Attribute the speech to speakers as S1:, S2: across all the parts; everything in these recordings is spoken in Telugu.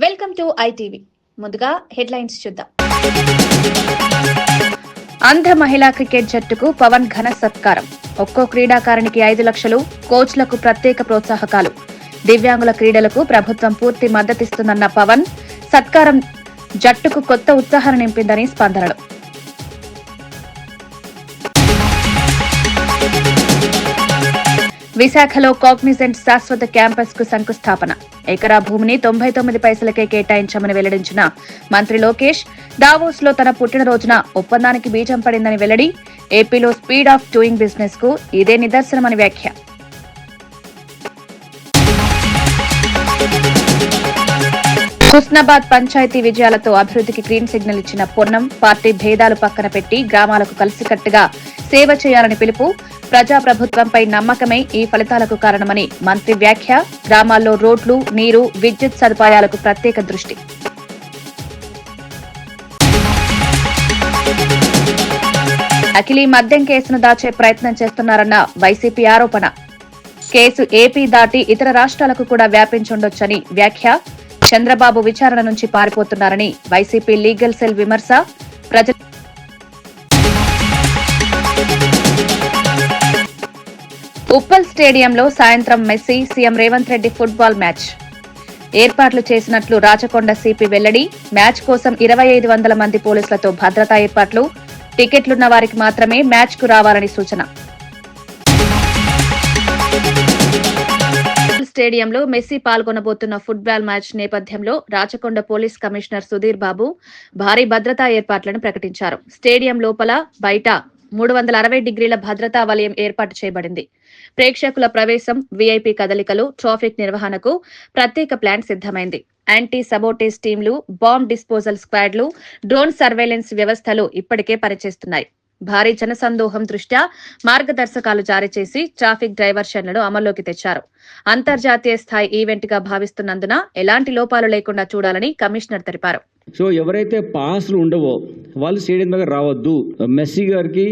S1: Welcome to ITV. ముందుగా హెడ్లైన్స్ చూద్దాం. ఆంధ్ర మహిళా క్రికెట్ జట్టుకు పవన్ ఘన సత్కారం. ఒక్కో క్రీడాకారునికి 5 లక్షలు, కోచ్లకు ప్రత్యేక ప్రోత్సాహకాలు. దివ్యాంగుల క్రీడలకు ప్రభుత్వం పూర్తి మద్దతిస్తుందన్న పవన్. సత్కారం జట్టుకు కొత్త ఉత్సాహాన్ని నింపిందని స్పందనలు. విశాఖలో కాగ్నిజెంట్ శాశ్వత క్యాంపస్ కు శంకుస్థాపన. ఎకరా భూమిని 99 పైసలకే కేటాయించామని వెల్లడించిన మంత్రి లోకేష్. దావోస్ లో తన పుట్టినరోజున ఒప్పందానికి బీజం పడిందని వెల్లడి. ఏపీలో స్పీడ్ ఆఫ్ డూయింగ్ బిజినెస్ కు ఇదే నిదర్శనమని వ్యాఖ్య. హుస్నాబాద్ పంచాయతీ విజయాలతో అభివృద్ధికి గ్రీన్ సిగ్నల్ ఇచ్చిన పొన్నం. పార్టీ భేదాలు పక్కన పెట్టి గ్రామాలకు కలిసికట్టుగా సేవ చేయాలని పిలుపు. ప్రజాప్రభుత్వంపై నమ్మకమే ఈ ఫలితాలకు కారణమని మంత్రి వ్యాఖ్య. గ్రామాల్లో రోడ్లు, నీరు, విద్యుత్ సదుపాయాలకు ప్రత్యేక దృష్టి. అఖిలీ మద్యం కేసును దాచే ప్రయత్నం చేస్తున్నారన్న వైసీపీ ఆరోపణ. కేసు ఏపీ దాటి ఇతర రాష్ట్రాలకు కూడా వ్యాపించుండొచ్చని వ్యాఖ్య. చంద్రబాబు విచారణ నుంచి పారిపోతున్నారని వైసీపీ లీగల్ సెల్ విమర్శ. ఉప్పల్ స్టేడియంలో సాయంత్రం Messi, CM Revanth Reddy football match ఏర్పాట్లు చేసినట్లు రాచకొండ సిపి వెల్లడి. మ్యాచ్ కోసం 2500 మంది పోలీసులతో భద్రతా ఏర్పాట్లు. టికెట్లున్న వారికి మాత్రమే మ్యాచ్ కు రావాలని సూచన. స్టేడియంలో మెస్సీ పాల్గొనబోతున్న ఫుట్బాల్ మ్యాచ్ నేపథ్యంలో రాచకొండ పోలీస్ కమిషనర్ సుధీర్ బాబు భారీ భద్రతా ఏర్పాట్లను ప్రకటించారు. స్టేడియం లోపల, బయట 360 డిగ్రీల భద్రతా వలయం ఏర్పాటు చేయబడింది. ప్రేక్షకుల ప్రవేశం, వీఐపీ కదలికలు, ట్రాఫిక్ నిర్వహణకు ప్రత్యేక ప్లాన్ సిద్దమైంది. యాంటీ సబోటేజ్ టీంలు, బాంబ్ డిస్పోజల్ స్క్వాడ్లు, డ్రోన్ సర్వేలెన్స్ వ్యవస్థలు ఇప్పటికే పనిచేస్తున్నాయి. భారీ జనసందోహం దృష్ట్యా మార్గదర్శకాలు జారీ చేసి ట్రాఫిక్ డైవర్షన్లను అమల్లోకి తెచ్చారు. అంతర్జాతీయ స్థాయి ఈవెంట్ గా భావిస్తున్నందున ఎలాంటి లోపాలు లేకుండా చూడాలని కమిషనర్ తెలిపారు.
S2: సో ఎవరైతే పాస్లు ఉండవో వాళ్ళు స్టేడియం దగ్గర రావద్దు. మెస్సీ గారికి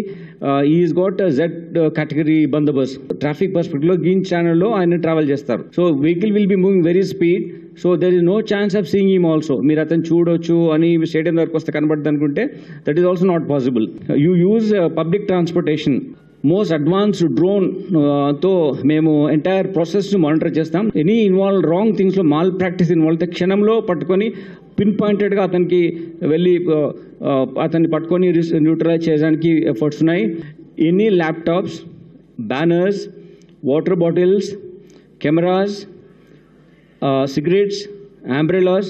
S2: ఈజ్ గాట్ జెడ్ కేటగిరీ బందోబస్తు. ట్రాఫిక్ పర్స్పెక్టివ్ లో గ్రీన్ ఛానల్ లో ఆయన ట్రావెల్ చేస్తారు. So vehicle will be moving very speed. So there is no chance of seeing him also. మీరు అతను చూడొచ్చు అని స్టేడియం దగ్గరకు వస్తే కనబడుతుంది అనుకుంటే that is also not possible. You use public transportation. Most advanced drone తో మేము ఎంటైర్ ప్రాసెస్ మానిటర్ చేస్తాం. ఎనీ ఇన్వాల్వ్ రాంగ్ థింగ్స్ లో మాల్ ప్రాక్టీస్ ఇన్వాల్వ్ అయితే క్షణంలో పట్టుకొని పిన్ పాయింటెడ్ గా అతనికి వెళ్ళి అతన్ని పట్టుకొని న్యూట్రలైజ్ చేయడానికి ఎఫర్ట్స్ ఉన్నాయి. Any laptops, banners, water bottles, cameras, cigarettes, umbrellas,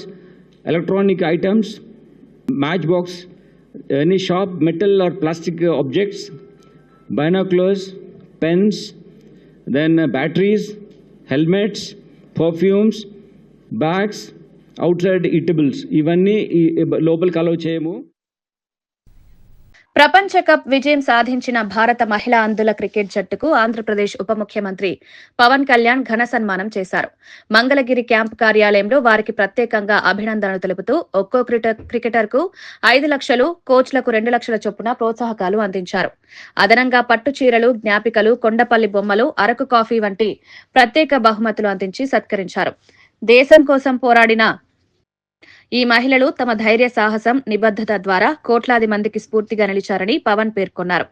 S2: electronic items, matchbox, any sharp metal or plastic objects, binoculars, pens, then batteries, helmets, perfumes, bags, outside eatables. ఇవన్నీ లోపలికి అలౌ చేయము.
S1: ప్రపంచ కప్ విజయం సాధించిన భారత మహిళా అందుల క్రికెట్ జట్టుకు ఆంధ్రప్రదేశ్ ఉప ముఖ్యమంత్రి పవన్ కళ్యాణ్ ఘన సన్మానం చేశారు. మంగళగిరి క్యాంపు కార్యాలయంలో వారికి ప్రత్యేకంగా అభినందనలు తెలుపుతూ ఒక్కో క్రికెటర్ కు 5 లక్షలు, కోచ్లకు 2 లక్షల చొప్పున ప్రోత్సాహకాలు అందించారు. అదనంగా పట్టు చీరలు, జ్ఞాపికలు, కొండపల్లి బొమ్మలు, అరకు కాఫీ వంటి ప్రత్యేక బహుమతులు అందించి సత్కరించారు. దేశం కోసం పోరాడిన ఈ మహిళలు తమ ధైర్య సాహసం, నిబద్ధత ద్వారా కోట్లాది మందికి స్ఫూర్తిగా నిలిచారని పవన్ పేర్కొన్నారు.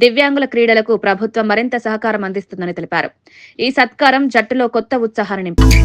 S1: దివ్యాంగుల క్రీడలకు ప్రభుత్వం మరింత సహకారం అందిస్తుందని తెలిపారు. ఈ సత్కారం జట్టులో కొత్త ఉత్సాహాన్ని నింపింది.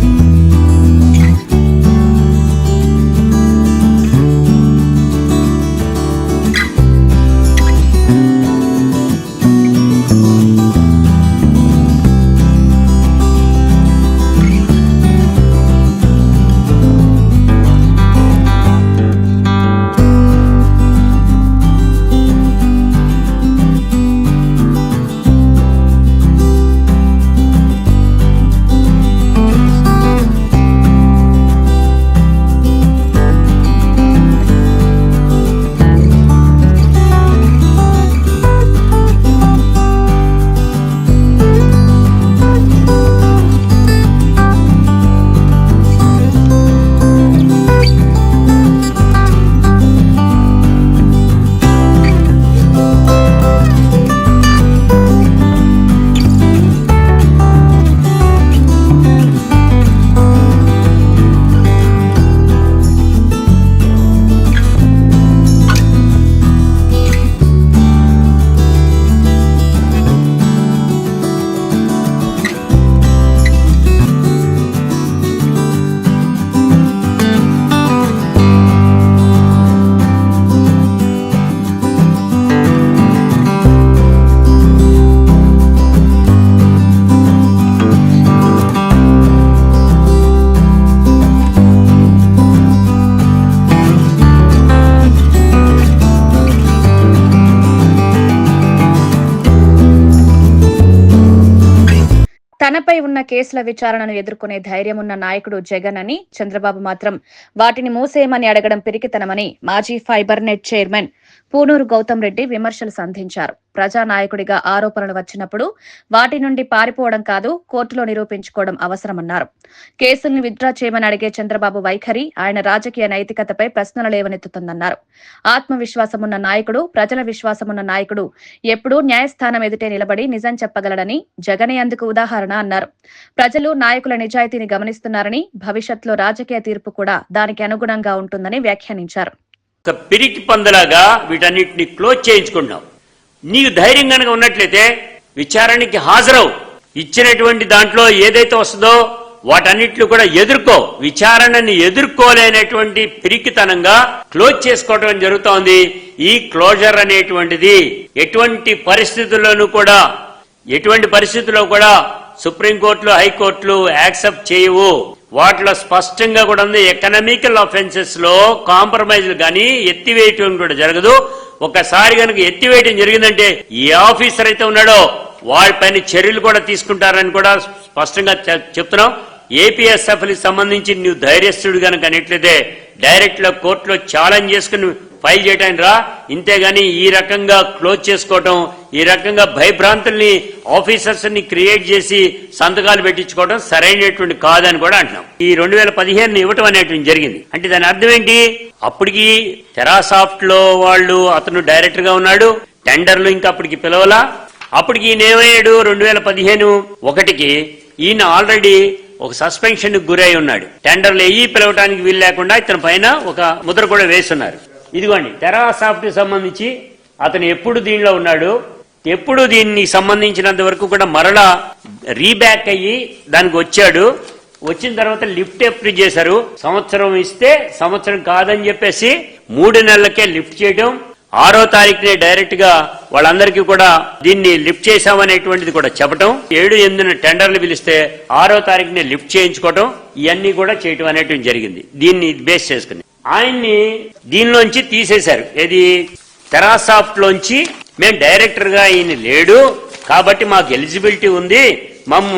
S1: తనపై ఉన్న కేసుల విచారణను ఎదుర్కొనే ధైర్యం ఉన్న నాయకుడు జగన్ అని, చంద్రబాబు మాత్రం వాటిని మూసేయమని అడగడం పిరికితనమని మాజీ fibre net chairman Punuru Gautam Reddy విమర్శలు సంధించారు. ప్రజానాయకుడిగా ఆరోపణలు వచ్చినప్పుడు వాటి నుండి పారిపోవడం కాదు, కోర్టులో నిరూపించుకోవడం అవసరమన్నారు. కేసుల్ని విత్డ్రా చేయమని అడిగే చంద్రబాబు వైఖరి ఆయన రాజకీయ నైతికతపై ప్రశ్నలు లేవనెత్తుతుందన్నారు. ఆత్మవిశ్వాసమున్న నాయకుడు, ప్రజల విశ్వాసమున్న నాయకుడు ఎప్పుడూ న్యాయస్థానం ఎదుటే నిలబడి నిజం చెప్పగలడని జగనే అందుకు ఉదాహరణ అన్నారు. ప్రజలు నాయకుల నిజాయితీని గమనిస్తున్నారని, భవిష్యత్తులో రాజకీయ తీర్పు కూడా దానికి అనుగుణంగా ఉంటుందని వ్యాఖ్యానించారు.
S3: పిరికి పందలాగా వీటన్నిటిని క్లోజ్ చేయించుకుంటున్నావు. నీకు ధైర్యం కనుక ఉన్నట్లయితే విచారణకి హాజరవు. ఇచ్చినటువంటి దాంట్లో ఏదైతే వస్తుందో వాటన్నిటిని కూడా ఎదుర్కో. విచారణని ఎదుర్కోలేనటువంటి పిరికితనంగా క్లోజ్ చేసుకోవడం జరుగుతోంది. ఈ క్లోజర్ అనేటువంటిది ఎటువంటి పరిస్థితుల్లో కూడా సుప్రీంకోర్టులు, హైకోర్టులు యాక్సెప్ట్ చేయవు. వాటిలో స్పష్టంగా కూడా ఉంది, ఎకనామికల్ అఫెన్సెస్ లో కాంప్రమైజ్ గానీ ఎత్తివేయటం కూడా జరగదు. ఒకసారి కనుక ఎత్తివేయటం జరిగిందంటే ఏ ఆఫీసర్ అయితే ఉన్నాడో వారిపైన చర్యలు కూడా తీసుకుంటారని కూడా స్పష్టంగా చెప్తున్నాం. ఏపీఎస్ఎఫ్ కి సంబంధించి నువ్వు ధైర్యస్తుడు కనుక అన్నట్లయితే డైరెక్ట్ లో కోర్టులో ఛాలెంజ్ చేసుకుని ఫైల్ చేయడానికి రా. ఇంతేగాని ఈ రకంగా క్లోజ్ చేసుకోవటం, ఈ రకంగా భయభ్రాంతుల్ని ఆఫీసర్స్ ని క్రియేట్ చేసి సంతకాలు పెట్టించుకోవడం సరైనటువంటి కాదని కూడా అంటున్నాం. ఈ 2015 ఇవ్వటం అనేటువంటి జరిగింది. అంటే దాని అర్థం ఏంటి? అప్పటికి తెరాసాఫ్ట్ లో వాళ్ళు అతను డైరెక్టర్ గా ఉన్నాడు, టెండర్లు ఇంకా అప్పటికి పిలవలా. అప్పటికి ఈయన ఏమయ్యాడు? 2015 ఈయన ఆల్రెడీ ఒక సస్పెన్షన్ గురై ఉన్నాడు. టెండర్లు పిలవడానికి వీలు లేకుండా ఇతని పైన ఒక ముద్ర కూడా వేస్తున్నారు. ఇదిగోండి, తెరాసాఫ్ట్ కి సంబంధించి అతను ఎప్పుడు దీనిలో ఉన్నాడు, ఎప్పుడు దీన్ని సంబంధించినంత వరకు కూడా మరలా రీబ్యాక్ అయ్యి దానికి వచ్చాడు. వచ్చిన తర్వాత లిఫ్ట్ అప్రూవ్ చేశారు. సంవత్సరం ఇస్తే సంవత్సరం కాదని చెప్పేసి 3 నెలలకే లిఫ్ట్ చేయడం. 6వ తారీఖునే డైరెక్ట్ గా వాళ్ళందరికీ కూడా దీన్ని లిఫ్ట్ చేశామనేటువంటిది కూడా చెప్పడం. 7-8 టెండర్లు పిలిస్తే 6వ తారీఖునే లిఫ్ట్ చేయించుకోవడం, ఇవన్నీ కూడా చేయటం అనేటువంటి జరిగింది. దీన్ని బేస్ చేసుకుని ఆయన్ని దీనిలోంచి తీసేశారు. ఏది? తెరాసాఫ్ట్ లోంచి మేము డైరెక్టర్ గా ఈయన లేడు కాబట్టి మాకు ఎలిజిబిలిటీ ఉంది,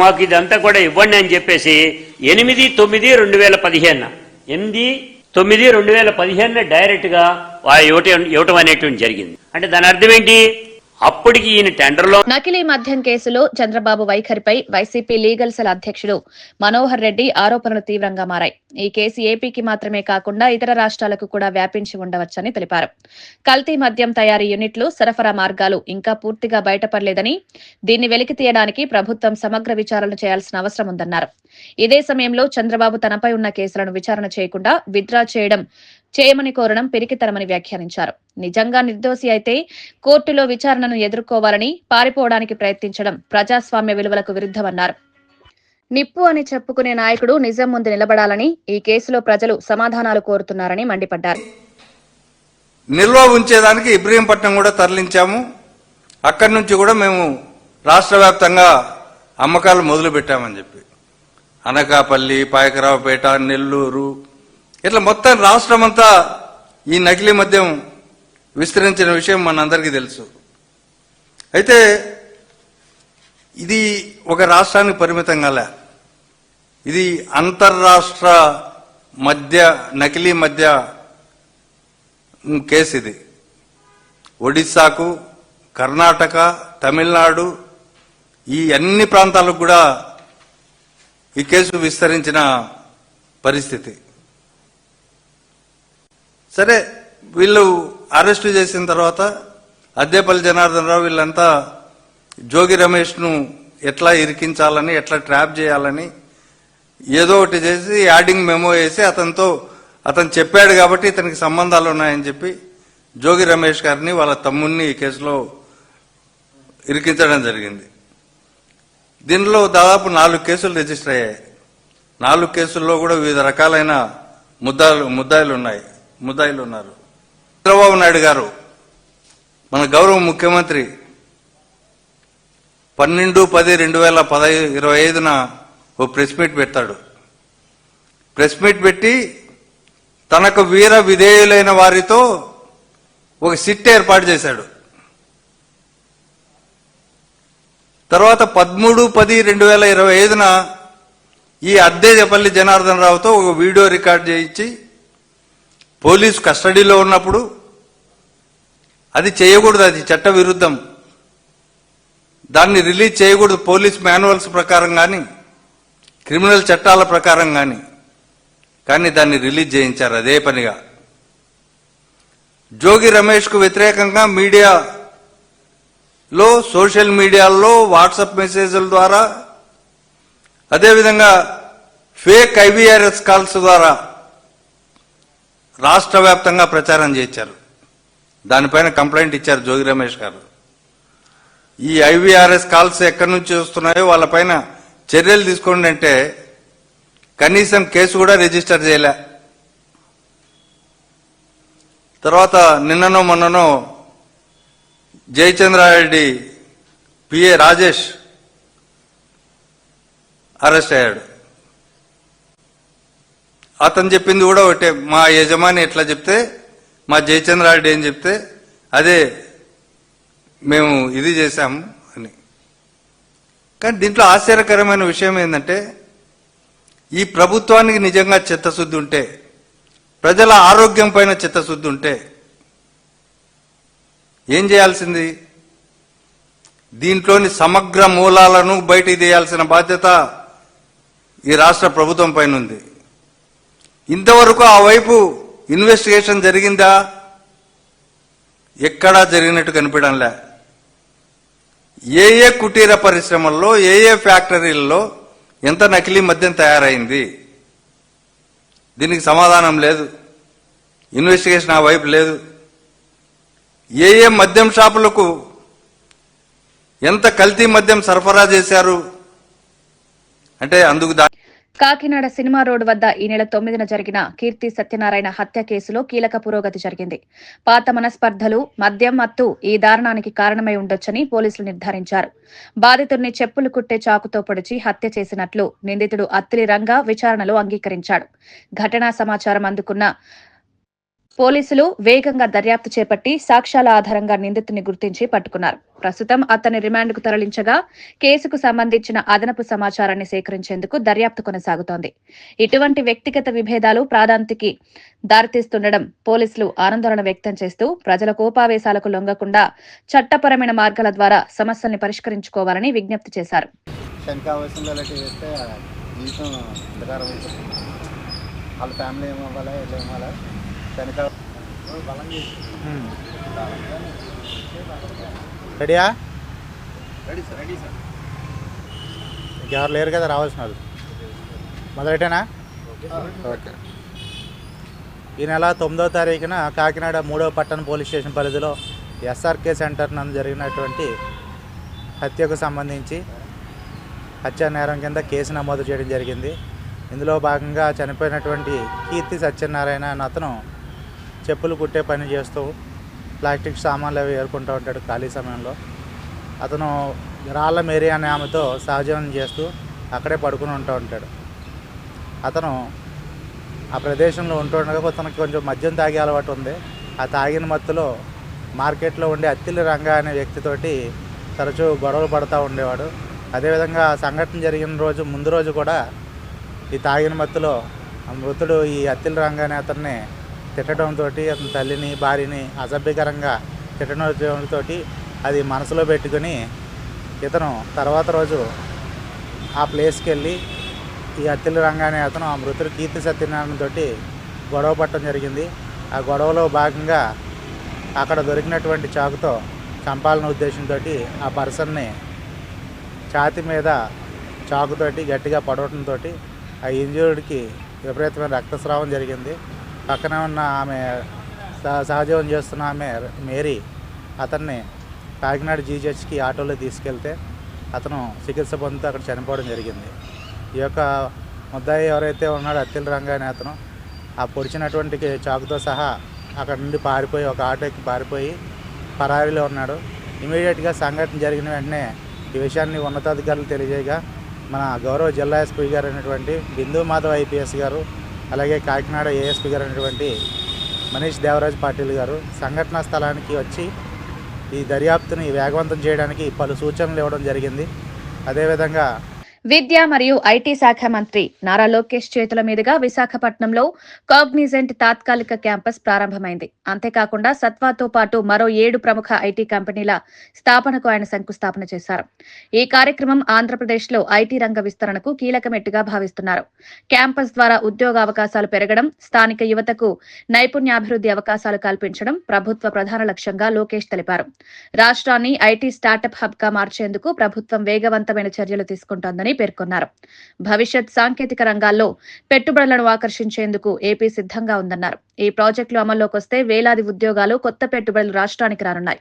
S3: మాకు ఇదంతా కూడా ఇవ్వండి అని చెప్పేసి 8/9/2015 8/9/2015 డైరెక్ట్ గా ఇవ్వటం అనేటువంటి జరిగింది. అంటే దాని అర్థం ఏంటి? అప్పటికి ఈయన టెండర్లో
S1: నకిలీ మద్యం కేసులో చంద్రబాబు వైఖరిపై వైసీపీ లీగల్ సెల్ అధ్యక్షుడు మనోహర్ రెడ్డి ఆరోపణలు తీవ్రంగా మారాయి. ఈ కేసు ఏపీకి మాత్రమే కాకుండా ఇతర రాష్ట్రాలకు కూడా వ్యాపించి ఉండవచ్చని తెలిపారు. కల్తీ మద్యం తయారీ యూనిట్లు, సరఫరా మార్గాలు ఇంకా పూర్తిగా బయటపడలేదని, దీన్ని వెలికి తీయడానికి ప్రభుత్వం సమగ్ర విచారణ చేయాల్సిన అవసరం ఉందన్నారు. ఇదే సమయంలో చంద్రబాబు తనపై ఉన్న కేసులను విచారణ చేయకుండా విత్డ్రా చేయమని కోరడం పిరికితనమని వ్యాఖ్యానించారు. నిజంగా నిర్దోషి అయితే కోర్టులో విచారణను ఎదుర్కోవాలని, పారిపోవడానికి ప్రయత్నించడం ప్రజాస్వామ్య విలువలకు విరుద్ధమన్నారు. నిప్పు అని చెప్పుకునే నాయకుడు నిజం ముందు నిలబడాలని, ఈ కేసులో ప్రజలు సమాధానాలు కోరుతున్నారని మండిపడ్డారు.
S4: నిల్వ ఉంచేదానికి ఇబ్రహీంపట్నం కూడా తరలించాము. అక్కడి నుంచి కూడా మేము రాష్ట్ర వ్యాప్తంగా అమ్మకాలు మొదలు పెట్టామని చెప్పి అనకాపల్లి, పాయకరావుపేట, నెల్లూరు, ఇట్లా మొత్తం రాష్ట్రమంతా ఈ నకిలీ మద్యం విస్తరించిన విషయం మనందరికీ తెలుసు. అయితే ఇది ఒక రాష్ట్రానికి పరిమితం కాలే, ఇది అంతర్రాష్ట్ర నకిలీ మద్య కేసు. ఇది ఒడిశాకు, కర్ణాటక, తమిళనాడు ఈ అన్ని ప్రాంతాలకు కూడా ఈ కేసు విస్తరించిన పరిస్థితి. సరే, వీళ్ళు అరెస్టు చేసిన తర్వాత అద్దేపల్లి జనార్దన్ రావు వీళ్ళంతా జోగి రమేష్ను ఎట్లా ఇరికించాలని, ఎట్లా ట్రాప్ చేయాలని ఏదో ఒకటి చేసి యాడింగ్ మెమో వేసి అతను చెప్పాడు కాబట్టి ఇతనికి సంబంధాలు ఉన్నాయని చెప్పి జోగి రమేష్ గారిని, వాళ్ళ తమ్ముడిని ఈ కేసులో ఇరికించడం జరిగింది. దీనిలో దాదాపు 4 కేసులు రిజిస్టర్ అయ్యాయి. 4 కేసుల్లో కూడా వివిధ రకాలైన ముద్దాయిలు ఉన్నారు. చంద్రబాబు నాయుడు గారు, మన గౌరవ ముఖ్యమంత్రి 12/10/2025 ఓ ప్రెస్ మీట్ పెడతాడు. ప్రెస్ మీట్ పెట్టి తనకు వీర విధేయులైన వారితో ఒక సిట్ ఏర్పాటు చేశాడు. తర్వాత 13/10/2025 ఈ అద్దేపల్లి జనార్దన్ రావుతో ఒక వీడియో రికార్డ్ చేయించి పోలీసు కస్టడీలో ఉన్నప్పుడు అది చేయకూడదు, అది చట్ట విరుద్ధం, దాన్ని రిలీజ్ చేయకూడదు పోలీస్ మాన్యువల్స్ ప్రకారం కానీ క్రిమినల్ చట్టాల ప్రకారం కానీ దాన్ని రిలీజ్ చేయించారు అదే పనిగా. జోగి రమేష్కు వ్యతిరేకంగా మీడియాలో, సోషల్ మీడియాలో, వాట్సాప్ మెసేజ్ల ద్వారా, అదేవిధంగా ఫేక్ ఐవీఆర్ఎస్ కాల్స్ ద్వారా రాష్ట్ర వ్యాప్తంగా ప్రచారం చేశారు. దానిపైన కంప్లైంట్ ఇచ్చారు జోగి రమేష్ గారు. ఈ ఐవీఆర్ఎస్ కాల్స్ ఎక్కడి నుంచి వస్తున్నాయో వాళ్ళపైన చర్యలు తీసుకోండి అంటే కనీసం కేసు కూడా రిజిస్టర్ చేయలే. తర్వాత నిన్ననో మొన్ననో జయచంద్రారెడ్డి పిఏ రాజేష్ అరెస్ట్ అయ్యాడు. అతను చెప్పింది కూడా ఒకటే, మా యజమాని ఎట్లా చెప్తే, మా జయచంద్రారెడ్డి ఏం చెప్తే అదే మేము ఇది చేశాము అని. కానీ దీంట్లో ఆశ్చర్యకరమైన విషయం ఏంటంటే, ఈ ప్రభుత్వానికి నిజంగా చిత్తశుద్ధి ఉంటే, ప్రజల ఆరోగ్యం పైన చిత్తశుద్ధి ఉంటే ఏం చేయాల్సింది? దీంట్లోని సమగ్ర మూలాలను బయటికి తీయాల్సిన బాధ్యత ఈ రాష్ట్ర ప్రభుత్వం పైన ఉంది. ఇంతవరకు ఆ వైపు ఇన్వెస్టిగేషన్ జరిగిందా? ఎక్కడా జరిగినట్టు కనిపించడంలే. ఏ కుటీర పరిశ్రమల్లో, ఏ ఫ్యాక్టరీల్లో ఎంత నకిలీ మద్యం తయారైంది, దీనికి సమాధానం లేదు. ఇన్వెస్టిగేషన్ ఆ వైపు లేదు. ఏ మద్యం షాపులకు ఎంత కల్తీ మద్యం సరఫరా చేశారు అంటే అందుకు
S1: కాకినాడ సినిమా రోడ్ వద్ద ఈ నెల 9న జరిగిన కీర్తి సత్యనారాయణ హత్య కేసులో కీలక పురోగతి జరిగింది. పాత మనస్పర్ధలు, మద్యం మత్తు ఈ దారుణానికి కారణమై ఉండొచ్చని పోలీసులు నిర్ధారించారు. బాధితుడిని చెప్పులు కుట్టే చాకుతో పొడిచి హత్య చేసినట్లు నిందితుడు అత్తిలి రంగా విచారణలో అంగీకరించాడు. ఘటనా సమాచారం అందుకున్న పోలీసులు వేగంగా దర్యాప్తు చేపట్టి సాక్ష్యాల ఆధారంగా నిందితుడిని గుర్తించి పట్టుకున్నారు. ప్రస్తుతం అతన్ని రిమాండ్కు తరలించగా కేసుకు సంబంధించిన అదనపు సమాచారాన్ని సేకరించేందుకు దర్యాప్తు కొనసాగుతోంది. ఇటువంటి వ్యక్తిగత విభేదాలు ప్రాధాన్యతకి దారితీస్తుండడం పోలీసులు ఆందోళన వ్యక్తం చేస్తూ ప్రజల కోపావేశాలకు లొంగకుండా చట్టపరమైన మార్గాల ద్వారా సమస్యల్ని పరిష్కరించుకోవాలని విజ్ఞప్తి చేశారు.
S5: రెడీయా? ఇంకెవరు లేరు కదా రావాల్సిన వాళ్ళు? మొదలెటేనా? ఓకే. ఈ నెల 9వ తారీఖున కాకినాడ 3వ పట్టణ పోలీస్ స్టేషన్ పరిధిలో ఎస్ఆర్కే సెంటర్ నందు జరిగినటువంటి హత్యకు సంబంధించి హత్యా నేరం కింద కేసు నమోదు చేయడం జరిగింది. ఇందులో భాగంగా చనిపోయినటువంటి కీర్తి సత్యనారాయణ అనే అతను చెప్పులు కుట్టే పని చేస్తూ ప్లాస్టిక్ సామాన్లు అవి ఏరుకుంటూ ఉంటాడు ఖాళీ సమయంలో. అతను రాళ్ళ మేరీ అనే ఆమెతో సహజీవనం చేస్తూ అక్కడే పడుకుని ఉంటూ ఉంటాడు. అతను ఆ ప్రదేశంలో ఉంటుండగా అతనికి కొంచెం మద్యం తాగే అలవాటు ఉంది. ఆ తాగిన మత్తులో మార్కెట్లో ఉండే అత్తిలి రంగా అనే వ్యక్తితోటి తరచూ గొడవలు పడుతూ ఉండేవాడు. అదేవిధంగా సంఘటన జరిగిన ముందు రోజు కూడా ఈ తాగిన మత్తులో మృతుడు ఈ అత్తిలి రంగా అనే అతన్ని తిట్టడంతో అతని తల్లిని, భార్యని అసభ్యకరంగా తిట్టడంతో అది మనసులో పెట్టుకుని ఇతను తర్వాత రోజు ఆ ప్లేస్కి వెళ్ళి ఈ అత్తిలి రంగా అనే అతను ఆ మృతుడు కీర్తి సత్యనారాయణతోటి గొడవ పట్టడం జరిగింది. ఆ గొడవలో భాగంగా అక్కడ దొరికినటువంటి చాకుతో చంపాలన్న ఉద్దేశంతో ఆ పర్సన్ని ఛాతీ మీద చాకుతోటి గట్టిగా పడవడంతో ఆ ఇంజూర్డ్కి విపరీతమైన రక్తస్రావం జరిగింది. పక్కన ఉన్న ఆమె సహజీవనం చేస్తున్న ఆమె మేరీ అతన్ని కాకినాడ జీజెచ్కి ఆటోలో తీసుకెళ్తే అతను చికిత్స పొందుతూ అక్కడ చనిపోవడం జరిగింది. ఈ యొక్క ముద్దాయి ఎవరైతే ఉన్నాడో అత్తిలి రంగా అనే అతను ఆ పొడిచినటువంటి చాకుతో సహా అక్కడ నుండి పారిపోయి ఒక ఆటోకి పారిపోయి పరారీలో ఉన్నాడు. ఇమీడియట్గా సంఘటన జరిగిన వెంటనే ఈ విషయాన్ని ఉన్నతాధికారులు తెలియజేయగా మన గౌరవ జిల్లా ఎస్పీ గారు అయినటువంటి బిందు మాధవ్ ఐపీఎస్ గారు, అలాగే కాకినాడ ఏఎస్పీ గారు అయినటువంటి మనీష్ దేవరాజ్ పాటిల్ గారు సంఘటనా స్థలానికి వచ్చి ఈ దర్యాప్తుని వేగవంతం చేయడానికి పలు సూచనలు ఇవ్వడం జరిగింది. అదేవిధంగా
S1: విద్య మరియు ఐటీ శాఖ మంత్రి నారా లోకేష్ చేతుల మీదుగా విశాఖపట్నంలో కాగ్నిజెంట్ తాత్కాలిక క్యాంపస్ ప్రారంభమైంది. అంతేకాకుండా సత్వాతో పాటు మరో 7 ప్రముఖ ఐటీ కంపెనీల స్థాపనకు ఆయన శంకుస్థాపన చేశారు. ఈ కార్యక్రమం ఆంధ్రప్రదేశ్లో ఐటీ రంగ విస్తరణకు కీలక మెట్టుగా భావిస్తున్నారు. క్యాంపస్ ద్వారా ఉద్యోగ అవకాశాలు పెరగడం, స్థానిక యువతకు నైపుణ్యాభివృద్ధి అవకాశాలు కల్పించడం ప్రభుత్వ ప్రధాన లక్ష్యంగా లోకేష్ తెలిపారు. రాష్ట్రాన్ని ఐటీ స్టార్టప్ హబ్ గా మార్చేందుకు ప్రభుత్వం వేగవంతమైన చర్యలు తీసుకుంటోందని పేర్కొన్నారు. భవిష్యత్ సాంకేతిక రంగాల్లో పెట్టుబడులను ఆకర్షించేందుకు ఏపీ సిద్ధంగా ఉందన్నారు. ఈ ప్రాజెక్టులు అమల్లోకి వస్తే వేలాది ఉద్యోగాలు, కొత్త పెట్టుబడులు రాష్ట్రానికి రానున్నాయి.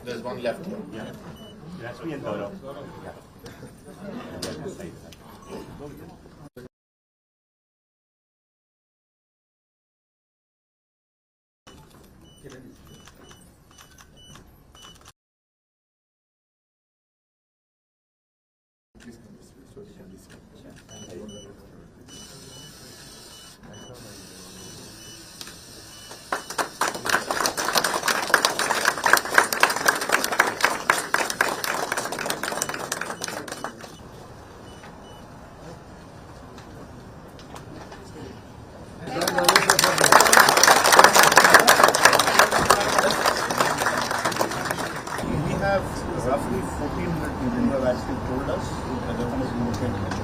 S6: There's one left here.
S7: Rashmi and Gaurav.
S6: We have roughly 1,400 people who have actually told us that they want to relocate here.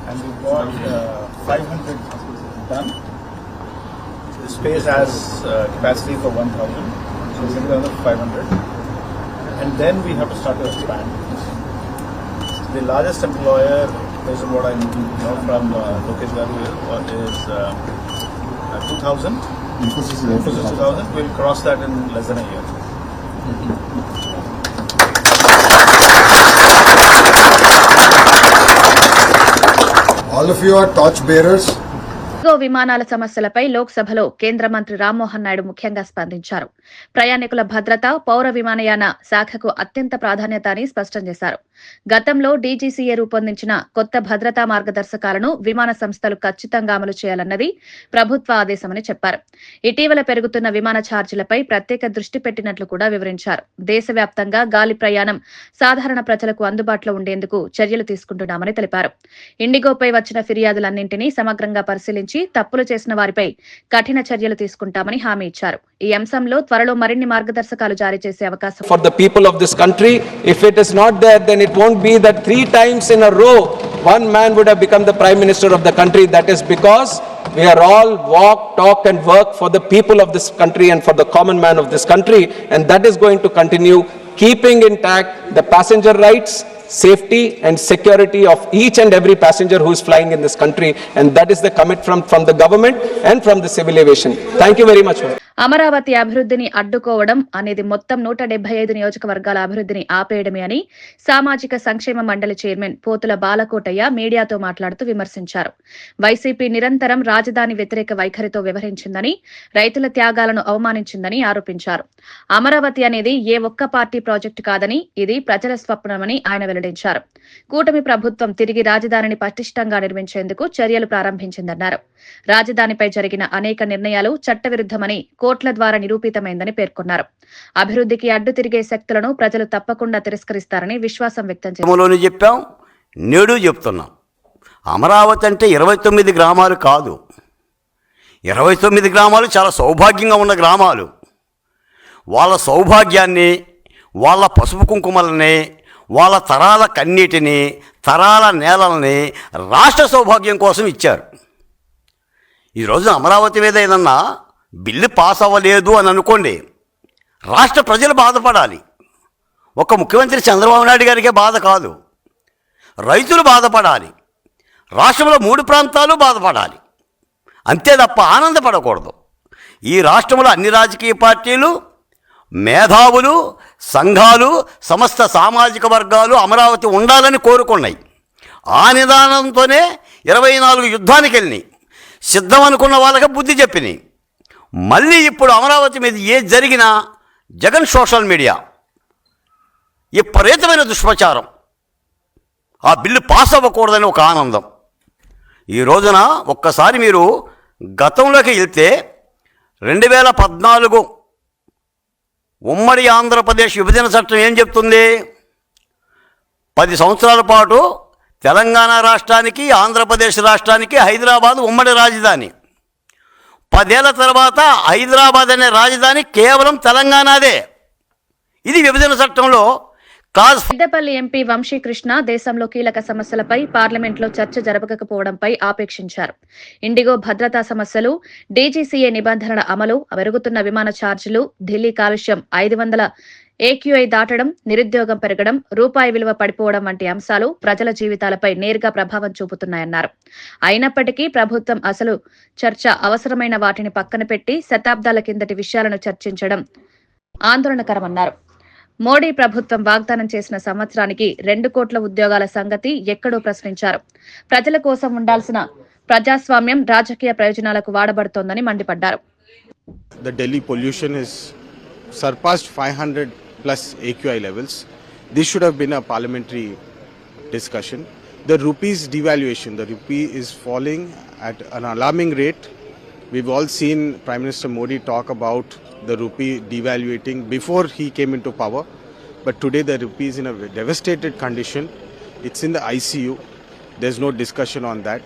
S6: And we've got 500 done. The space has capacity for 1,000, so we're going to another 500. And then we have to start to expand. The largest employer, based on what I know from Lokesh Garu, is 2,000. Infosys 2,000. We'll cross that in less than a year.
S8: All of you are torch bearers.
S1: విమానాల సమస్యలపై లోక్సభలో కేంద్ర మంత్రి రామ్మోహన్ నాయుడు ముఖ్యంగా స్పందించారు. ప్రయాణికుల భద్రత, పౌర విమానయాన శాఖకు అత్యంత ప్రాధాన్యత అని స్పష్టం చేశారు. గతంలో డీజీసీఏ రూపొందించిన కొత్త భద్రతా మార్గదర్శకాలను విమాన సంస్థలు ఖచ్చితంగా అమలు చేయాలన్నది ప్రభుత్వ ఆదేశమని చెప్పారు. ఇటీవల పెరుగుతున్న విమాన ఛార్జీలపై ప్రత్యేక దృష్టి పెట్టినట్లు కూడా వివరించారు. దేశవ్యాప్తంగా గాలి ప్రయాణం సాధారణ ప్రజలకు అందుబాటులో ఉండేందుకు చర్యలు తీసుకుంటున్నామని తెలిపారు. ఇండిగోపై వచ్చిన ఫిర్యాదులన్నింటినీ సమగ్రంగా పరిశీలించి తప్పులు చేసిన వారిపై కఠిన చర్యలు తీసుకుంటామని హామీ ఇచ్చారు. ఈ అంశంలో త్వరలో మరిన్ని మార్గదర్శకాలు జారీ చేసే అవకాశం
S9: for the people of this country. If it is not there, then it won't be that 3 times in a row one man would have become the prime minister of the country. That is because we are all walk, talk and work for the people of this country and for the common man of this country, and that is going to continue, keeping intact the passenger rights, safety and security of each and every passenger who is flying in this country, and that is the commitment from the government and from the civil aviation. Thank you very much.
S1: Amaravati అభివృద్ధిని అడ్డుకోవడం అనేది మొత్తం 175 నియోజకవర్గాల అభివృద్ధిని ఆపేయడమే అని సామాజిక సంక్షేమ మండలి చైర్మన్ పోతుల బాలకోటయ్య మీడియాతో మాట్లాడుతూ విమర్శించారు. వైసీపీ నిరంతరం రాజధాని వ్యతిరేక వైఖరితో వ్యవహరించిందని, రైతుల త్యాగాలను అవమానించిందని ఆరోపించారు. అమరావతి అనేది ఏ ఒక్క పార్టీ ప్రాజెక్టు కాదని, ఇది ప్రజల స్వప్నమని ఆయన వెల్లడించారు. కూటమి ప్రభుత్వం తిరిగి రాజధానిని పటిష్టంగా నిర్మించేందుకు చర్యలు ప్రారంభించిందన్నారు. రాజధానిపై జరిగిన అనేక నిర్ణయాలు చట్టవిరుద్ధమని కోర్టుల ద్వారా నిరూపితమైందని పేర్కొన్నారు. అభివృద్ధికి అడ్డు తిరిగే శక్తులను ప్రజలు తప్పకుండా తిరస్కరిస్తారని విశ్వాసం వ్యక్తం చేశారు.
S10: చెప్పాం, నేడు చెప్తున్నాం. అమరావతి అంటే 29 గ్రామాలు కాదు. 29 గ్రామాలు చాలా సౌభాగ్యంగా ఉన్న గ్రామాలు. వాళ్ళ సౌభాగ్యాన్ని, వాళ్ళ పసుపు కుంకుమలని, వాళ్ళ తరాల కన్నీటిని, తరాల నేలల్ని రాష్ట్ర సౌభాగ్యం కోసం ఇచ్చారు. ఈరోజు అమరావతి మీద ఏదన్నా బిల్లు పాస్ అవ్వలేదు అని అనుకోండి, రాష్ట్ర ప్రజలు బాధపడాలి. ఒక ముఖ్యమంత్రి చంద్రబాబు నాయుడు గారికే బాధ కాదు, రైతులు బాధపడాలి, రాష్ట్రంలో 3 ప్రాంతాలు బాధపడాలి. అంతే తప్ప ఆనందపడకూడదు. ఈ రాష్ట్రంలో అన్ని రాజకీయ పార్టీలు మేధావులు, సంఘాలు, సమస్త సామాజిక వర్గాలు అమరావతి ఉండాలని కోరుకున్నాయి. ఆ నిదానంతోనే 24 యుద్ధానికి వెళ్ళినాయి. సిద్ధం అనుకున్న వాళ్ళకి బుద్ధి చెప్పినాయి. మళ్ళీ ఇప్పుడు అమరావతి మీద ఏది జరిగినా జగన్ సోషల్ మీడియా విపరీతమైన దుష్ప్రచారం. ఆ బిల్లు పాస్ అవ్వకూడదని ఒక ఆనందం. ఈ రోజున ఒక్కసారి మీరు గతంలోకి వెళ్తే 2014 ఉమ్మడి ఆంధ్రప్రదేశ్ విభజన చట్టం ఏం చెప్తుంది? 10 సంవత్సరాల పాటు తెలంగాణ రాష్ట్రానికి, ఆంధ్రప్రదేశ్ రాష్ట్రానికి హైదరాబాద్ ఉమ్మడి రాజధాని. 10 ఏళ్ల తర్వాత హైదరాబాద్ అనే రాజధాని కేవలం తెలంగాణదే. ఇది విభజన చట్టంలో క్లాజ్.
S1: పెద్దపల్లి ఎంపీ వంశీకృష్ణ దేశంలో కీలక సమస్యలపై పార్లమెంట్లో చర్చ జరపకపోవడంపై ఆపేక్షించారు. ఇండిగో భద్రతా సమస్యలు, డీజీసీఏ నిబంధనల అమలు, పెరుగుతున్న విమాన ఛార్జీలు, ఢిల్లీ కాలుష్యం, 500 AQI దాటడం, నిరుద్యోగం పెరగడం, రూపాయి విలువ పడిపోవడం వంటి అంశాలు ప్రజల జీవితాలపై నేరుగా ప్రభావం చూపుతున్నాయన్నారు. అయినప్పటికీ ప్రభుత్వం అసలు చర్చ అవసరమైన వాటిని పక్కన పెట్టి శతాబ్దాల కిందటి విషయాలను చర్చించడం ఆందోళనకరమన్నారు. మోడీ ప్రభుత్వం వాగ్దానం చేసిన సంవత్సరానికి 2 కోట్ల ఉద్యోగాల సంగతి ఎక్కడో ప్రశ్నించారు. ప్రజల కోసం ఉండాల్సిన ప్రజాస్వామ్యం రాజకీయ ప్రయోజనాలకు వాడబడుతోందని మండిపడ్డారు.
S6: The Delhi pollution is surpassed 500 plus AQI levels. This should have been a parliamentary discussion. The rupee's devaluation, the rupee is falling at an alarming rate. We've all seen Prime Minister Modi talk about the rupee devaluating before he came into power. But today the rupee is in a devastated condition. It's in the ICU. There's no discussion on that.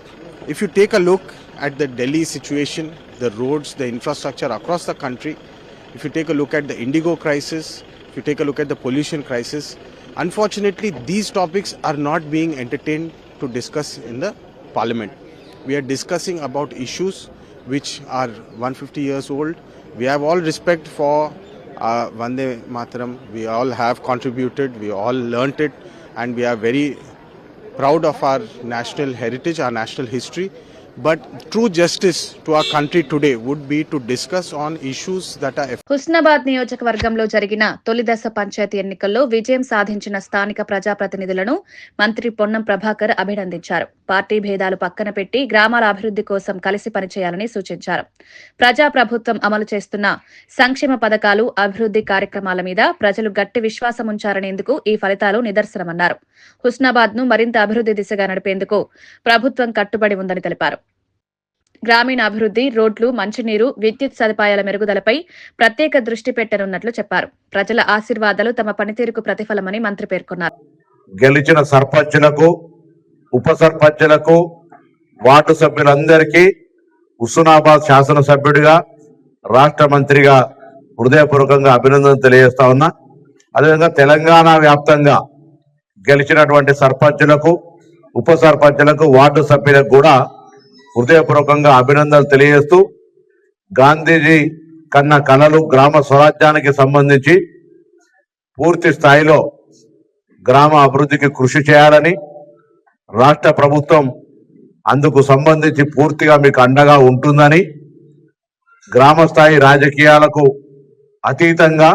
S6: If you take a look at the Delhi situation, the roads, the infrastructure across the country, if you take a look at the Indigo crisis, if you take a look at the pollution crisis, unfortunately these topics are not being entertained to discuss in the parliament. We are discussing about issues which are 150 years old. We have all respect for Vande Mataram. We all have contributed, we all learnt it, and we are very proud of our national heritage, our national history. But true justice to our country today would be to discuss on issues that are.
S1: Husnabad నియోజకవర్గంలో జరిగిన తొలి దశ పంచాయతీ ఎన్నికల్లో విజయం సాధించిన స్థానిక ప్రజాప్రతినిధులను మంత్రి పొన్నం ప్రభాకర్ అభినందించారు. పార్టీ భేదాలు పక్కన పెట్టి గ్రామాల అభివృద్ధి కోసం కలిసి పనిచేయాలని సూచించారు. ప్రజా ప్రభుత్వం అమలు చేస్తున్న సంక్షేమ పథకాలు, అభివృద్ధి కార్యక్రమాల మీద ప్రజలు గట్టి విశ్వాసం ఉంచారనేందుకు ఈ ఫలితాలు నిదర్శనమన్నారు. హుస్నాబాద్ ను మరింత అభివృద్ధి దిశగా నడిపేందుకు ప్రభుత్వం కట్టుబడి ఉందని తెలిపారు. గ్రామీణ అభివృద్ధి, రోడ్లు, మంచినీరు, విద్యుత్ సదుపాయాల మెరుగుదలపై ప్రత్యేక దృష్టి పెట్టనున్నట్లు చెప్పారు. ప్రజల ఆశీర్వాదాలు తమ పనితీరుకు ప్రతిఫలమని మంత్రి పేర్కొన్నారు.
S11: గెలిచిన సర్పంచులకు, ఉప సర్పంచులకు, వార్డు సభ్యులందరికీ హుస్నాబాద్ శాసనసభ్యుడిగా, రాష్ట్ర మంత్రిగా హృదయపూర్వకంగా అభినందనలు తెలియజేస్తా ఉన్నా. అదేవిధంగా తెలంగాణ వ్యాప్తంగా గెలిచినటువంటి సర్పంచులకు, ఉప సర్పంచులకు, వార్డు సభ్యులకు కూడా హృదయపూర్వకంగా అభినందనలు తెలియజేస్తూ, గాంధీజీ కన్న కళలు గ్రామ స్వరాజ్యానికి సంబంధించి పూర్తి స్థాయిలో గ్రామ అభివృద్ధికి కృషి చేయాలని, రాష్ట్ర ప్రభుత్వం అందుకు సంబంధించి పూర్తిగా మీకు అండగా ఉంటుందని, గ్రామ స్థాయి రాజకీయాలకు అతీతంగా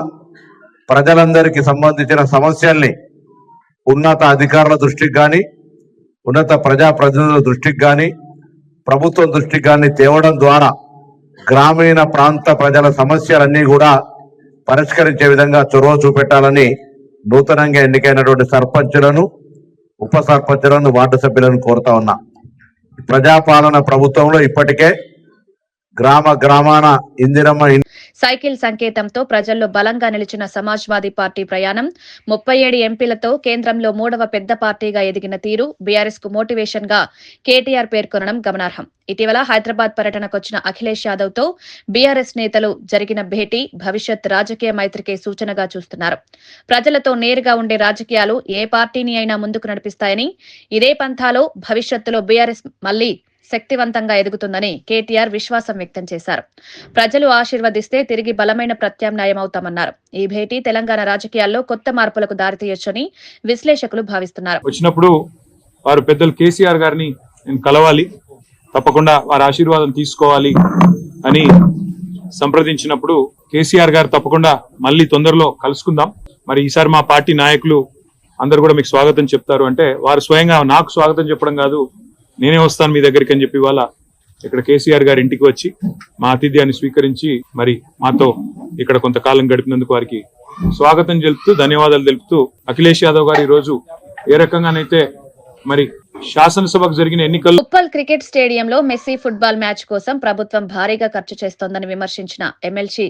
S11: ప్రజలందరికీ సంబంధించిన సమస్యల్ని ఉన్నత అధికారుల దృష్టికి కానీ, ఉన్నత ప్రజాప్రతినిధుల దృష్టికి కానీ, ప్రభుత్వం దృష్టికి కానీ తేవడం ద్వారా గ్రామీణ ప్రాంత ప్రజల సమస్యలన్నీ కూడా పరిష్కరించే విధంగా చొరవ చూపెట్టాలని నూతనంగా ఎన్నికైనటువంటి సర్పంచులను, ఉప సర్పంచులను, వార్డు సభ్యులను కోరుతా ఉన్నా. ప్రజాపాలన ప్రభుత్వంలో ఇప్పటికే గ్రామాన ఇందిరమ్మ
S1: సైకిల్ సంకేతంతో ప్రజల్లో బలంగా నిలిచిన సమాజ్వాదీ పార్టీ ప్రయాణం 37 ఎంపీలతో కేంద్రంలో 3వ పెద్ద పార్టీగా ఎదిగిన తీరు బీఆర్ఎస్ కు మోటివేషన్ గా కేటీఆర్ పేర్కొనడం గమనార్హం. ఇటీవల హైదరాబాద్ పర్యటనకొచ్చిన అఖిలేష్ యాదవ్ తో బీఆర్ఎస్ నేతలు జరిగిన భేటీ భవిష్యత్ రాజకీయ మైత్రికే సూచనగా చూస్తున్నారు. ప్రజలతో నేరుగా ఉండే రాజకీయాలు ఏ పార్టీని అయినా ముందుకు నడిపిస్తాయని, ఇదే పంథాలో భవిష్యత్తులో బీఆర్ఎస్ మళ్లీ శక్తివంతంగా ఎదుగుతుందని కేటీఆర్ విశ్వాసం వ్యక్తం చేశారు. ప్రజలు ఆశీర్వదిస్తే తిరిగి బలమైన ప్రత్యామ్నాయం అవుతామన్నారు. ఈ భేటీ తెలంగాణ రాజకీయాల్లో కొత్త మార్పులకు దారితీయొచ్చని విశ్లేషకులు భావిస్తున్నారు.
S12: వచ్చినప్పుడు వారు పెద్దలు కేసీఆర్ గారిని నేను కలవాలి, తప్పకుండా వారి ఆశీర్వాదం తీసుకోవాలి అని సంప్రదించినప్పుడు కేసీఆర్ గారు తప్పకుండా మళ్ళీ తొందరలో కలుసుకుందాం. మరి ఈసారి మా పార్టీ నాయకులు అందరు కూడా మీకు స్వాగతం చెప్తారు అంటే వారు స్వయంగా నాకు స్వాగతం చెప్పడం కాదు, నేనే వస్తాను మీ దగ్గరికి అని చెప్పి ఇవాళ ఇక్కడ కేసీఆర్ గారి ఇంటికి వచ్చి మా ఆతిథ్యాన్ని స్వీకరించి మరి మాతో ఇక్కడ కొంతకాలం గడిపినందుకు వారికి స్వాగతం తెలుపుతూ ధన్యవాదాలు తెలుపుతూ అఖిలేష్ యాదవ్ గారు ఈ రోజు ఏ రకంగానైతే మరి శాసనసభకు జరిగిన ఎన్నికల్లో
S1: ఉప్పల్ క్రికెట్ స్టేడియంలో మెస్సీ ఫుట్బాల్ మ్యాచ్ కోసం ప్రభుత్వం భారీగా ఖర్చు చేస్తోందని విమర్శించిన ఎమ్మెల్సీ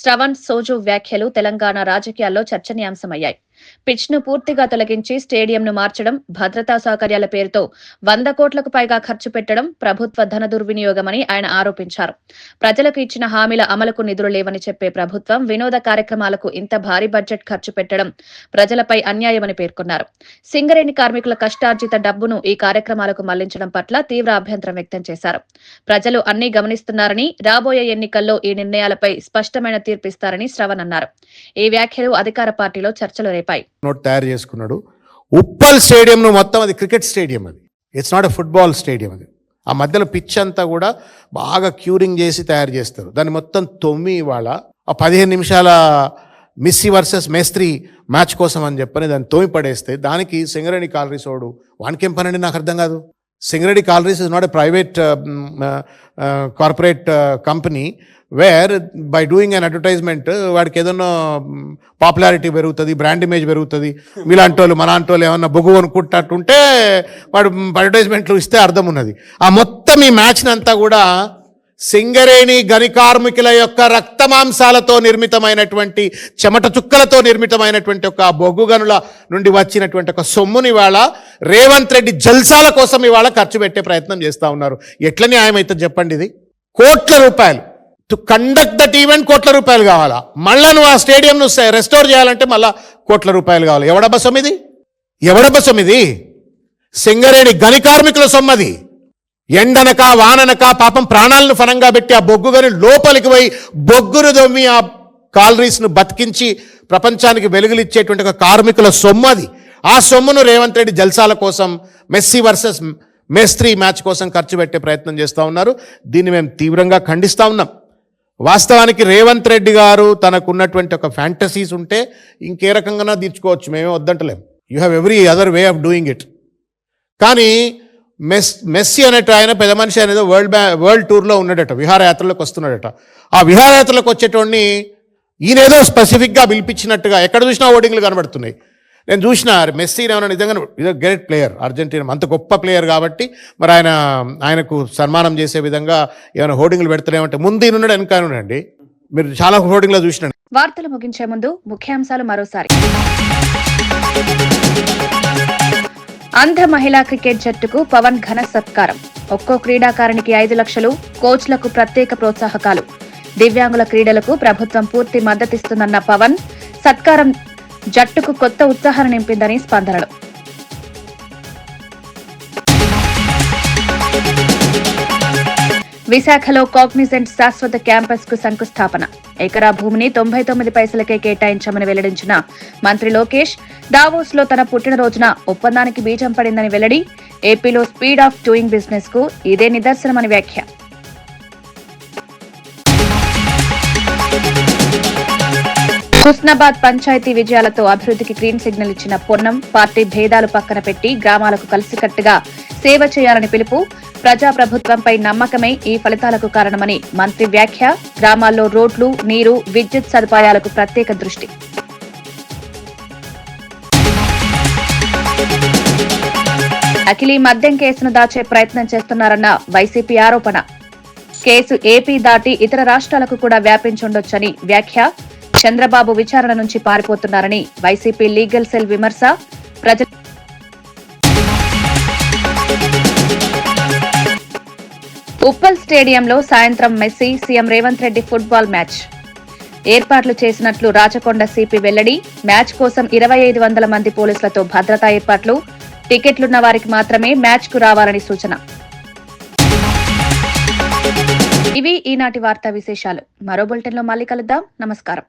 S1: శ్రవణ్ సోజు వ్యాఖ్యలు తెలంగాణ రాజకీయాల్లో చర్చనీయాంశమయ్యాయి. పిచ్ ను పూర్తిగా తొలగించి స్టేడియంను మార్చడం, భద్రతా సౌకర్యాల పేరుతో 100 కోట్లకు పైగా ఖర్చు పెట్టడం ప్రభుత్వ ధన దుర్వినియోగమని ఆయన ఆరోపించారు. ప్రజలకు ఇచ్చిన హామీల అమలుకు నిధులు లేవని చెప్పే ప్రభుత్వం వినోద కార్యక్రమాలకు ఇంత భారీ బడ్జెట్ ఖర్చు పెట్టడం ప్రజలపై అన్యాయమని పేర్కొన్నారు. సింగరేణి కార్మికుల కష్టార్జిత డబ్బును ఈ కార్యక్రమాలకు మళ్లించడం పట్ల తీవ్ర అభ్యంతరం వ్యక్తం చేశారు. ప్రజలు అన్ని గమనిస్తున్నారని, రాబోయే ఎన్నికల్లో ఈ నిర్ణయాలపై స్పష్టమైన తీర్పిస్తారని శ్రవణ్ అన్నారు. ఈ వ్యాఖ్యలు అధికార పార్టీలో చర్చలు రేపాయి.
S13: నోట్ తయారు చేసుకున్నాడు. ఉప్పల్ స్టేడియం ను మొత్తం అది క్రికెట్ స్టేడియం, అది it's not a football stadium. అది ఆ మధ్యలో పిచ్ అంతా కూడా బాగా క్యూరింగ్ చేసి తయారు చేస్తారు. దాన్ని మొత్తం ఇవాళ ఆ 15 నిమిషాల మిస్సీ వర్సెస్ మేస్త్రి మ్యాచ్ కోసం అని చెప్పని దాన్ని తోమి పడేస్తే దానికి సింగరేణి కాలరీస్ వాడు వానికేం పనండి నాకు అర్థం కాదు. Singareni collieries is not a private corporate company where by doing an advertisement వాడికి ఏదన్నా పాపులారిటీ పెరుగుతుంది, బ్రాండ్ ఇమేజ్ పెరుగుతుంది. మీలాంటి వాళ్ళు మనాంటి వాళ్ళు ఏమన్నా బొగ్గు కొనుక్కుంటుంటే వాడు అడ్వర్టైజ్మెంట్లు ఇస్తే అర్థం ఉన్నది. ఆ మొత్తం ఈ మ్యాచ్ని అంతా కూడా సింగరేణి గని కార్మికుల యొక్క రక్తమాంసాలతో నిర్మితమైనటువంటి, చెమట చుక్కలతో నిర్మితమైనటువంటి ఒక బొగ్గు గనుల నుండి వచ్చినటువంటి ఒక సొమ్ముని ఇవాళ రేవంత్ రెడ్డి జల్సాల కోసం ఇవాళ ఖర్చు పెట్టే ప్రయత్నం చేస్తూ ఉన్నారు. ఎట్ల న్యాయం అయితే చెప్పండి? ఇది కోట్ల రూపాయలు టు కండక్ట్ దట్ ఈవెంట్, కోట్ల రూపాయలు కావాలా? మళ్ళా నువ్వు ఆ స్టేడియంను రెస్టోర్ చేయాలంటే మళ్ళా కోట్ల రూపాయలు కావాలి. ఎవడబ్బ సొమ్మిది? ఎవడబ్బ సొమ్మిది? సింగరేణి గని కార్మికుల సొమ్మది. ఎండనక వాననక పాపం ప్రాణాలను ఫనంగా పెట్టి ఆ బొగ్గు గని లోపలికి పోయి బొగ్గును దొమ్మి ఆ కాలరీస్ను బతికించి ప్రపంచానికి వెలుగులిచ్చేటువంటి ఒక కార్మికుల సొమ్ము అది. ఆ సొమ్మును రేవంత్ రెడ్డి జల్సాల కోసం, మెస్సీ వర్సెస్ మేస్త్రి మ్యాచ్ కోసం ఖర్చు పెట్టే ప్రయత్నం చేస్తూ ఉన్నారు. దీన్ని మేము తీవ్రంగా ఖండిస్తూ ఉన్నాం. వాస్తవానికి రేవంత్ రెడ్డి గారు తనకున్నటువంటి ఒక ఫ్యాంటసీస్ ఉంటే ఇంకే రకంగా తీర్చుకోవచ్చు, మేమే వద్దంటలేం. You have every other way of doing it. కానీ మెస్సీ అనేట ఆయన పెద్ద మనిషి అనేది వరల్డ్ టూర్లో ఉన్నాడట, విహారయాత్రలోకి వస్తున్నాడట. ఆ విహారయాత్రలోకి వచ్చేటోడిని ఈయనేదో స్పెసిఫిక్గా పిలిపించినట్టుగా ఎక్కడ చూసినా ఓటింగ్లు కనబడుతున్నాయి. నేను చూసిన మెస్సీ ఏమైనా నిజంగా ఇది గ్రేట్ ప్లేయర్, అర్జెంటీనా అంత గొప్ప ప్లేయర్ కాబట్టి మరి ఆయనకు సన్మానం చేసే విధంగా ఏమైనా హోర్డింగ్లు పెడతారేమంటే ముందు ఉన్నాడు వెనకానండి. మీరు చాలా హోర్డింగ్లో చూసినా.
S1: వార్తలు ముగించే ముందు ముఖ్యాంశాలు మరోసారి. ఆంధ్ర మహిళా క్రికెట్ జట్టుకు పవన్ ఘన సత్కారం. ఒక్కో క్రీడాకారునికి 5 లక్షలు, కోచ్లకు ప్రత్యేక ప్రోత్సాహకాలు. దివ్యాంగుల క్రీడలకు ప్రభుత్వం పూర్తి మద్దతిస్తుందన్న పవన్. సత్కారం జట్టుకు కొత్త ఉత్సాహాన్ని నింపిందని స్పందనలు. విశాఖలో కాగ్నిజెంట్ శాశ్వత క్యాంపస్ కు శంకుస్థాపన. ఎకరా భూమిని 99 పైసలకే కేటాయించామని వెల్లడించిన మంత్రి లోకేష్. దావోస్ లో తన పుట్టినరోజున ఒప్పందానికి బీజం పడిందని వెల్లడి. ఏపీలో స్పీడ్ ఆఫ్ డూయింగ్ బిజినెస్ కు ఇదే నిదర్శనమని వ్యాఖ్య. హుస్నాబాద్ పంచాయతీ విజయాలతో అభివృద్ధికి గ్రీన్ సిగ్నల్ ఇచ్చిన పొన్నం. పార్టీ భేదాలు పక్కన పెట్టి గ్రామాలకు కలిసికట్టుగా సేవ చేయాలని పిలుపు. ప్రజాప్రభుత్వంపై నమ్మకమే ఈ ఫలితాలకు కారణమని మంత్రి వ్యాఖ్య. గ్రామాల్లో రోడ్లు, నీరు, విద్యుత్ సదుపాయాలకు ప్రత్యేక దృష్టి. అఖిలీ మద్యం కేసును దాచే ప్రయత్నం చేస్తున్నారన్న వైసీపీ ఆరోపణ. కేసు ఏపీ దాటి ఇతర రాష్ట్రాలకు కూడా వ్యాపించుండొచ్చని వ్యాఖ్య. చంద్రబాబు విచారణ నుంచి పారిపోతున్నారని వైసీపీ లీగల్ సెల్ విమర్శ. ఉప్పల్ స్టేడియంలో సాయంత్రం Messi, CM Revanth Reddy football match ఏర్పాట్లు చేసినట్లు రాచకొండ సిపి వెల్లడి. మ్యాచ్ కోసం 2500 మంది పోలీసులతో భద్రతా ఏర్పాట్లు. టికెట్లున్న వారికి మాత్రమే మ్యాచ్ కు రావాలని సూచన. ఇవి ఈనాటి వార్తా విశేషాలు. మరో బులెటిన్లో మళ్ళీ కలుద్దాం. నమస్కారం.